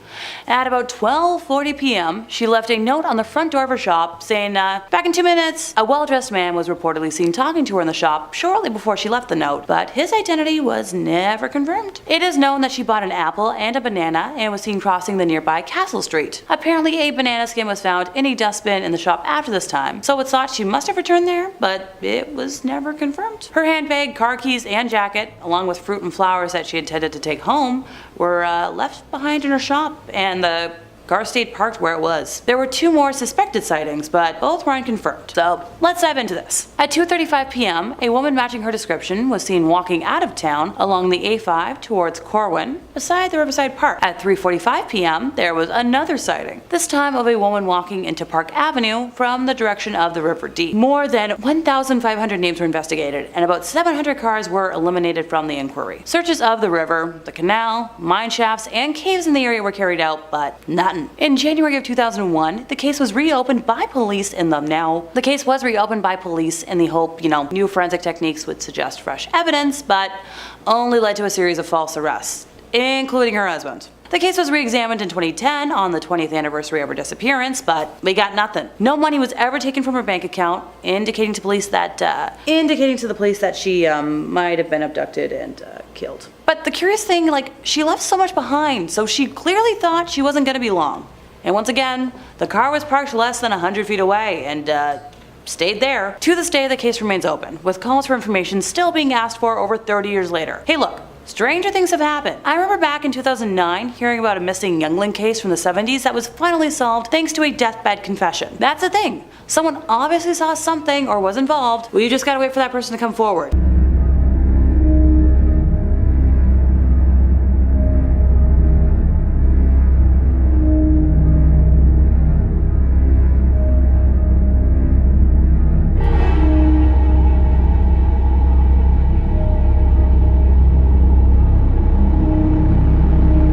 At about 12:40 p.m., she left a note on the front door of her shop saying, back in 2 minutes. A well-dressed man was reportedly seen talking to her in the shop shortly before she left the note, but his identity was never confirmed. It is known that she bought an apple and a banana and was seen crossing the nearby Castle Street. Apparently, a banana skin was found in a dustbin in the shop after this time, so it's thought she must have returned there, but it was never confirmed. Her handbag, car keys, and jacket, along with fruit and flowers that she intended to take home, were left behind in her shop, and the car stayed parked where it was. There were 2 more suspected sightings, but both were unconfirmed. So let's dive into this. At 2:35 p.m., a woman matching her description was seen walking out of town along the A5 towards Corwin, beside the Riverside Park. At 3:45 p.m., there was another sighting, this time of a woman walking into Park Avenue from the direction of the River Dee. More than 1,500 names were investigated, and about 700 cars were eliminated from the inquiry. Searches of the river, the canal, mine shafts, and caves in the area were carried out, but nothing. In January of 2001, the case was reopened by police in the hope, new forensic techniques would suggest fresh evidence, but only led to a series of false arrests, including her husband. The case was re-examined in 2010 on the 20th anniversary of her disappearance, but we got nothing. No money was ever taken from her bank account, indicating to the police that she might have been abducted and killed. But the curious thing, she left so much behind, so she clearly thought she wasn't going to be long. And once again, the car was parked less than 100 feet away and stayed there. To this day, the case remains open, with calls for information still being asked for over 30 years later. Hey look, stranger things have happened. I remember back in 2009 hearing about a missing youngling case from the 70s that was finally solved thanks to a deathbed confession. That's the thing. Someone obviously saw something or was involved. We just gotta wait for that person to come forward.